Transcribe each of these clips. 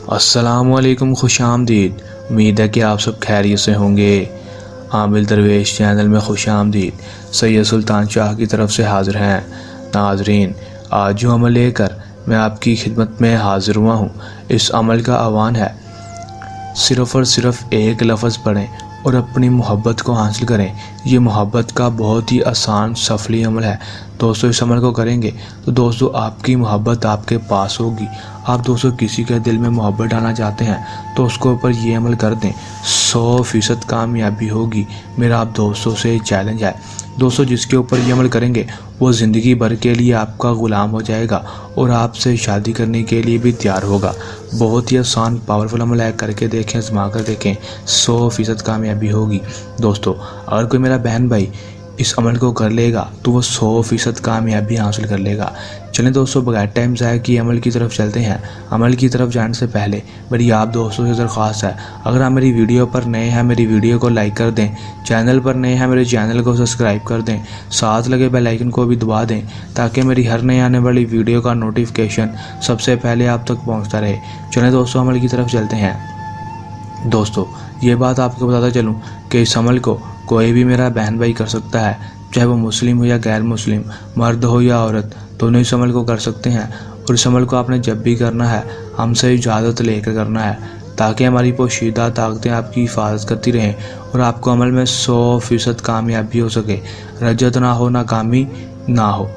अस्सलामुअलैकुम, खुशामदीद। उम्मीद है कि आप सब खैरियत से होंगे। आमिल दरवेश चैनल में खुशामदीद। सैयद सुल्तान शाह की तरफ से हाज़िर हैं। नाजरीन, आज जो अमल लेकर मैं आपकी खिदमत में हाज़िर हुआ हूँ, इस अमल का आह्वान है सिर्फ़ और सिर्फ एक लफ्ज़ पढ़ें और अपनी मोहब्बत को हासिल करें। ये मोहब्बत का बहुत ही आसान सफली अमल है। दोस्तों, इस अमल को करेंगे तो दोस्तों आपकी मोहब्बत आपके पास होगी। आप दोस्तों किसी के दिल में मोहब्बत डालना चाहते हैं तो उसके ऊपर ये अमल कर दें, 100% कामयाबी होगी। मेरा आप दोस्तों से चैलेंज है। दोस्तों, जिसके ऊपर ये अमल करेंगे वो ज़िंदगी भर के लिए आपका ग़ुलाम हो जाएगा और आपसे शादी करने के लिए भी तैयार होगा। बहुत ही आसान पावरफुल अमल है, करके देखें, आजमा कर देखें, 100% कामयाबी होगी। दोस्तों, अगर कोई मेरा बहन भाई इस अमल को कर लेगा तो वो 100% कामयाबी हासिल कर लेगा। चलें दोस्तों, बगैर टाइम ज़ाया किए अमल की तरफ चलते हैं। अमल की तरफ जाने से पहले मेरी आप दोस्तों से दरख्वास्त है, अगर आप मेरी वीडियो पर नए हैं मेरी वीडियो को लाइक कर दें, चैनल पर नए हैं मेरे चैनल को सब्सक्राइब कर दें, साथ लगे बेल आइकन को भी दबा दें ताकि मेरी हर नई आने वाली वीडियो का नोटिफिकेशन सबसे पहले आप तक पहुँचता रहे। चलें दोस्तों, अमल की तरफ चलते हैं। दोस्तों, ये बात आपको बताता चलूँ कि इस अमल को कोई भी मेरा बहन भाई कर सकता है, चाहे वो मुस्लिम हो या गैर मुस्लिम, मर्द हो या औरत, दोनों इस अमल को कर सकते हैं। और इस अमल को आपने जब भी करना है हमसे इजाज़त लेकर करना है ताकि हमारी पोशीदा ताकतें आपकी हिफाजत करती रहें और आपको अमल में 100% कामयाबी हो सके, रजत ना हो, नाकामी ना हो।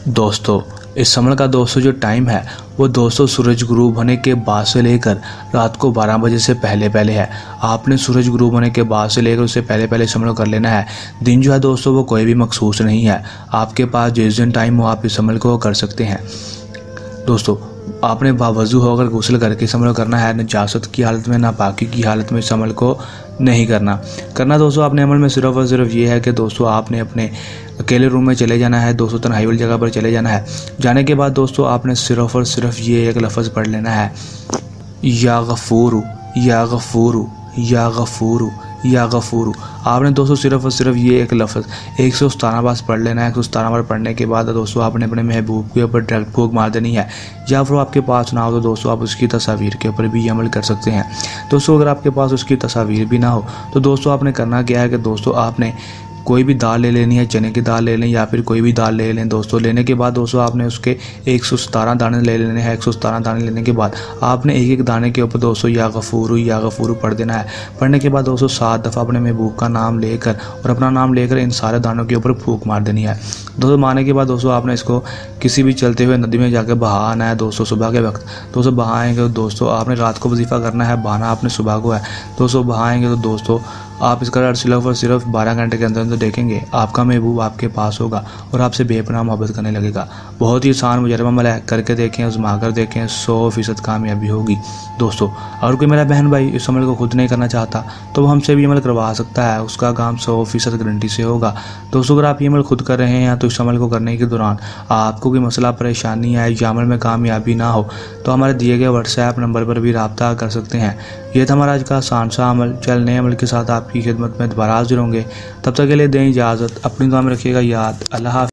दोस्तों इस अमल का जो टाइम है वो दोस्तों सूरज गुरूब होने के बाद से लेकर रात को 12 बजे से पहले है। आपने सूरज गुरूब होने के बाद से लेकर उससे पहले इस अमल को कर लेना है। दिन जो है दोस्तों वो कोई भी मखसूस नहीं है, आपके पास जिस दिन टाइम हो आप इस अमल को कर सकते हैं। दोस्तों, आपने बावजू होकर गुस्ल करके इस अमल करना है, नजासत की हालत में, नापाकी की हालत में इस अमल को नहीं करना दोस्तों। आपने अमल में सिर्फ़ और सिर्फ ये है कि दोस्तों आपने अपने अकेले रूम में चले जाना है, दोस्तों तन्हाई वाली जगह पर चले जाना है। जाने के बाद दोस्तों आपने सिर्फ़ और सिर्फ ये एक लफ्ज़ पढ़ लेना है, या गफूरू या गफूरू या गफूरू या गफूरू। आपने दोस्तों सिर्फ़ और सिर्फ ये एक लफ्ज़ 117 बार पढ़ लेना है। 117 बार पढ़ने के बाद दोस्तों आपने अपने महबूब के ऊपर डायरेक्ट फूंक मार देनी है, या फिर आपके पास ना हो तो दोस्तों आप उसकी तस्वीर के ऊपर भी अमल कर सकते हैं। दोस्तों, अगर आपके पास उसकी तस्वीर भी ना हो तो दोस्तों आपने करना क्या है कि दोस्तों आपने कोई भी दाल ले लेनी है, चने की दाल ले लें या फिर कोई भी दाल ले लें। दोस्तों लेने के बाद दोस्तों आपने उसके 117 दाने ले लेने हैं। 117 दाने लेने के बाद आपने एक एक दाने के ऊपर दोस्तों या गफूरू पढ़ देना है। पढ़ने के बाद दोस्तों 7 दफ़ा अपने महबूब का नाम लेकर और अपना नाम लेकर इन सारे दानों के ऊपर फूंक मार देनी है। दोस्तों मारने के बाद दोस्तों आपने इसको किसी भी चलते हुए नदी में जाकर बहा आना है। दोस्तों सुबह के वक्त दोस्तों बहाएंगे, दोस्तों आपने रात को वजीफ़ा करना है, बहाना आपने सुबह को है। दोस्तों बहाएंगे तो दोस्तों आप इसका सिर्फ और सिर्फ 12 घंटे के अंदर देखेंगे आपका महबूब आपके पास होगा और आपसे बेपनाह मोहब्बत करने लगेगा। बहुत ही आसान मुजरबा अमल है, करके देखें, आजमा कर देखें, 100% कामयाबी होगी। दोस्तों, अगर कोई मेरा बहन भाई इस अमल को खुद नहीं करना चाहता तो वो हमसे भी अमल करवा सकता है, उसका काम 100% गारंटी से होगा। दोस्तों, अगर आप ये अमल खुद कर रहे हैं तो इस अमल को करने के दौरान आपको कोई मसला परेशानी है या अमल में कामयाबी ना हो तो हमारे दिए गए व्हाट्सएप नंबर पर भी रब्ता कर सकते हैं। यह था हमारा आज का आसान सा अमल। चल नए अमल के साथ आपकी खिदमत में दोबारा हाजिर होंगे। तब तक के लिए दें इजाज़त, अपनी दुआ में रखिएगा याद। अल्लाह हाफ़िज़।